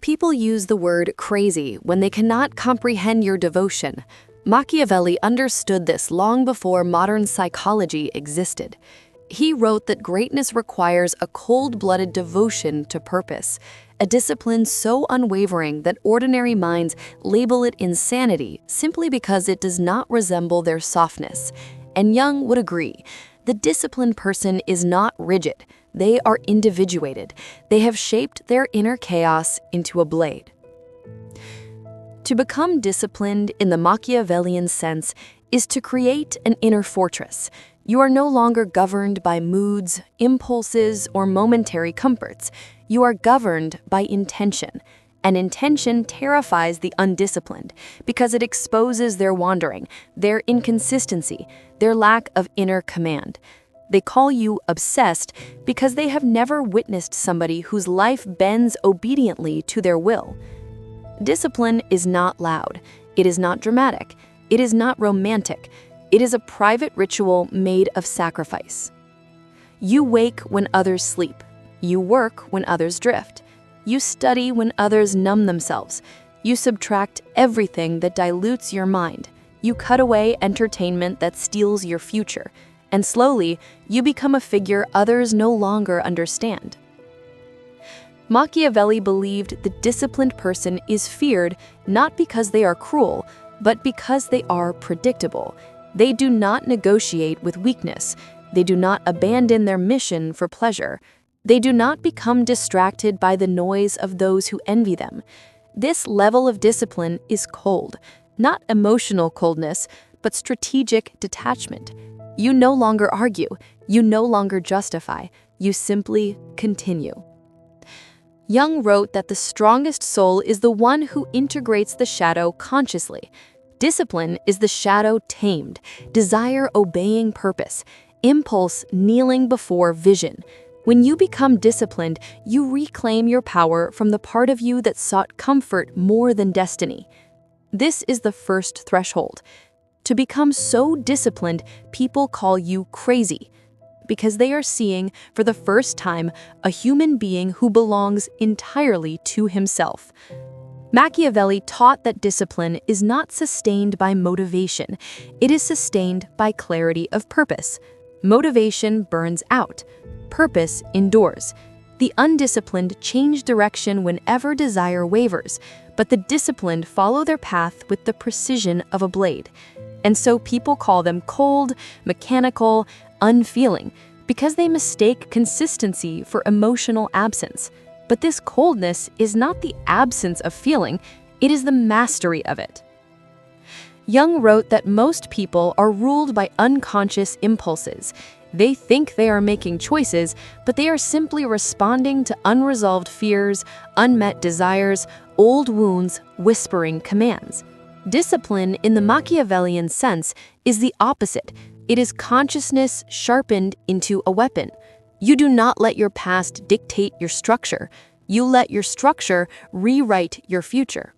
People use the word crazy when they cannot comprehend your devotion. Machiavelli understood this long before modern psychology existed. He wrote that greatness requires a cold-blooded devotion to purpose, a discipline so unwavering that ordinary minds label it insanity simply because it does not resemble their softness. And Jung would agree. The disciplined person is not rigid. They are individuated. They have shaped their inner chaos into a blade. To become disciplined in the Machiavellian sense is to create an inner fortress. You are no longer governed by moods, impulses, or momentary comforts. You are governed by intention. And intention terrifies the undisciplined because it exposes their wandering, their inconsistency, their lack of inner command. They call you obsessed because they have never witnessed somebody whose life bends obediently to their will. Discipline is not loud. It is not dramatic. It is not romantic. It is a private ritual made of sacrifice. You wake when others sleep. You work when others drift. You study when others numb themselves. You subtract everything that dilutes your mind. You cut away entertainment that steals your future. And slowly, you become a figure others no longer understand. Machiavelli believed the disciplined person is feared not because they are cruel, but because they are predictable. They do not negotiate with weakness. They do not abandon their mission for pleasure. They do not become distracted by the noise of those who envy them. This level of discipline is cold, not emotional coldness, but strategic detachment. You no longer argue, you no longer justify, you simply continue. Jung wrote that the strongest soul is the one who integrates the shadow consciously. Discipline is the shadow tamed, desire obeying purpose, impulse kneeling before vision. When you become disciplined, you reclaim your power from the part of you that sought comfort more than destiny. This is the first threshold. To become so disciplined, people call you crazy, because they are seeing, for the first time, a human being who belongs entirely to himself. Machiavelli taught that discipline is not sustained by motivation. It is sustained by clarity of purpose. Motivation burns out. Purpose endures. The undisciplined change direction whenever desire wavers, but the disciplined follow their path with the precision of a blade. And so people call them cold, mechanical, unfeeling, because they mistake consistency for emotional absence. But this coldness is not the absence of feeling, it is the mastery of it. Jung wrote that most people are ruled by unconscious impulses. They think they are making choices, but they are simply responding to unresolved fears, unmet desires, old wounds, whispering commands. Discipline, in the Machiavellian sense, is the opposite. It is consciousness sharpened into a weapon. You do not let your past dictate your structure. You let your structure rewrite your future.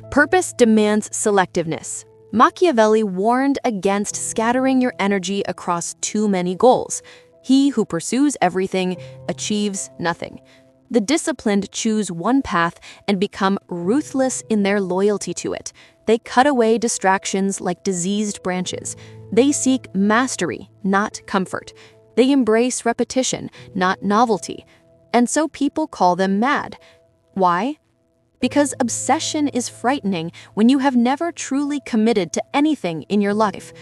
Purpose demands selectiveness. Machiavelli warned against scattering your energy across too many goals. He who pursues everything achieves nothing. The disciplined choose one path and become ruthless in their loyalty to it. They cut away distractions like diseased branches. They seek mastery, not comfort. They embrace repetition, not novelty. And so people call them mad. Why? Because obsession is frightening when you have never truly committed to anything in your life.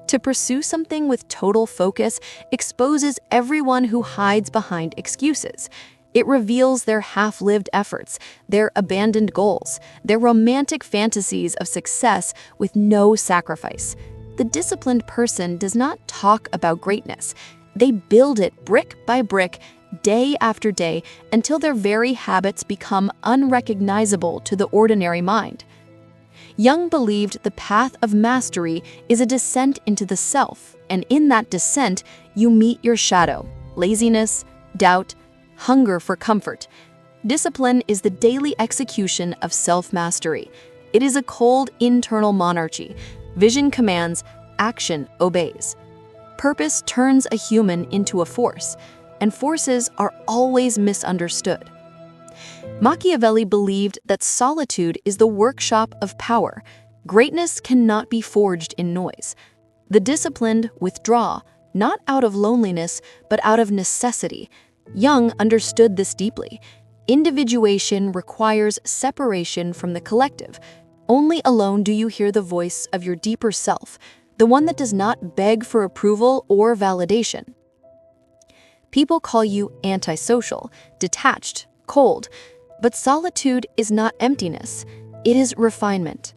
To pursue something with total focus exposes everyone who hides behind excuses. It reveals their half-lived efforts, their abandoned goals, their romantic fantasies of success with no sacrifice. The disciplined person does not talk about greatness. They build it brick by brick, day after day, until their very habits become unrecognizable to the ordinary mind. Jung believed the path of mastery is a descent into the self, and in that descent, you meet your shadow, laziness, doubt, hunger for comfort. Discipline is the daily execution of self-mastery. It is a cold internal monarchy. Vision commands, action obeys. Purpose turns a human into a force, and forces are always misunderstood. Machiavelli believed that solitude is the workshop of power. Greatness cannot be forged in noise. The disciplined withdraw, not out of loneliness, but out of necessity. Jung understood this deeply. Individuation requires separation from the collective. Only alone do you hear the voice of your deeper self, the one that does not beg for approval or validation. People call you antisocial, detached, cold, but solitude is not emptiness, it is refinement.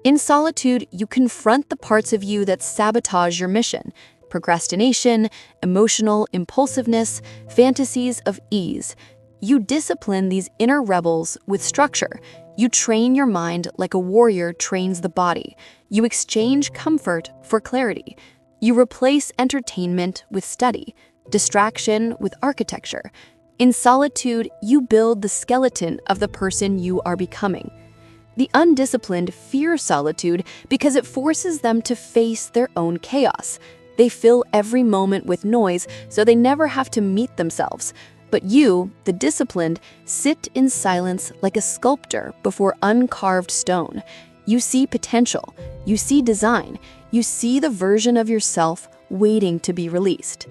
In solitude, you confront the parts of you that sabotage your mission: procrastination, emotional impulsiveness, fantasies of ease. You discipline these inner rebels with structure. You train your mind like a warrior trains the body. You exchange comfort for clarity. You replace entertainment with study, distraction with architecture. In solitude, you build the skeleton of the person you are becoming. The undisciplined fear solitude because it forces them to face their own chaos. They fill every moment with noise, so they never have to meet themselves. But you, the disciplined, sit in silence like a sculptor before uncarved stone. You see potential, you see design, you see the version of yourself waiting to be released.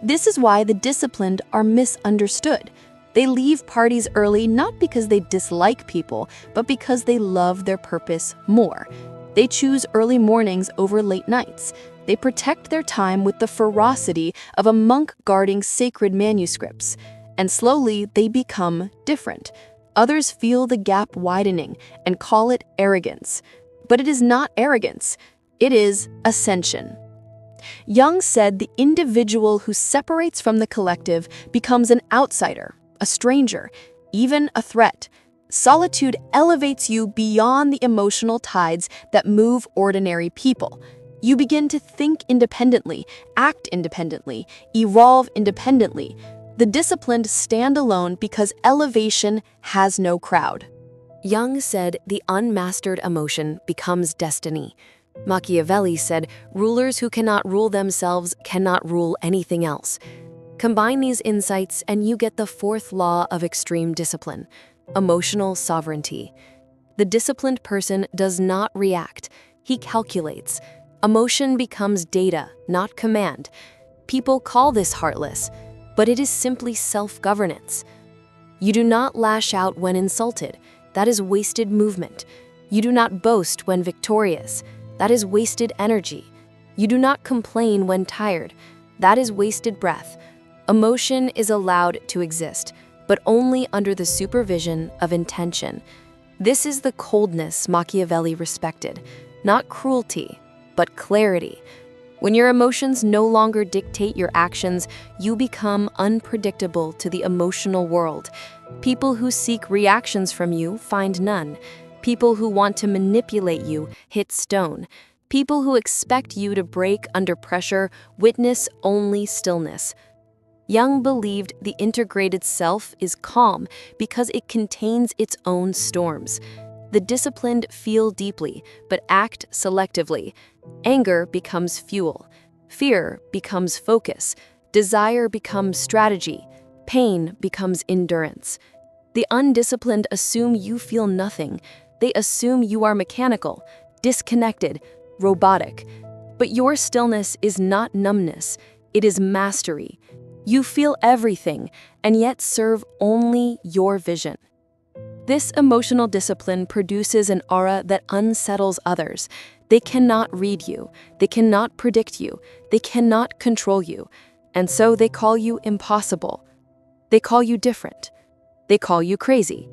This is why the disciplined are misunderstood. They leave parties early not because they dislike people, but because they love their purpose more. They choose early mornings over late nights. They protect their time with the ferocity of a monk guarding sacred manuscripts. And slowly, they become different. Others feel the gap widening and call it arrogance. But it is not arrogance. It is ascension. Jung said the individual who separates from the collective becomes an outsider, a stranger, even a threat. Solitude elevates you beyond the emotional tides that move ordinary people. You begin to think independently, act independently, evolve independently. The disciplined stand alone because elevation has no crowd. Jung said the unmastered emotion becomes destiny. Machiavelli said rulers who cannot rule themselves cannot rule anything else. Combine these insights and you get the fourth law of extreme discipline: emotional sovereignty. The disciplined person does not react, he calculates. Emotion becomes data, not command. People call this heartless, but it is simply self-governance. You do not lash out when insulted. That is wasted movement. You do not boast when victorious. That is wasted energy. You do not complain when tired. That is wasted breath. Emotion is allowed to exist, but only under the supervision of intention. This is the coldness Machiavelli respected, not cruelty, but clarity. When your emotions no longer dictate your actions, you become unpredictable to the emotional world. People who seek reactions from you find none. People who want to manipulate you hit stone. People who expect you to break under pressure witness only stillness. Jung believed the integrated self is calm because it contains its own storms. The disciplined feel deeply, but act selectively. Anger becomes fuel. Fear becomes focus. Desire becomes strategy. Pain becomes endurance. The undisciplined assume you feel nothing. They assume you are mechanical, disconnected, robotic. But your stillness is not numbness. It is mastery. You feel everything, and yet serve only your vision. This emotional discipline produces an aura that unsettles others. They cannot read you. They cannot predict you. They cannot control you. And so they call you impossible. They call you different. They call you crazy.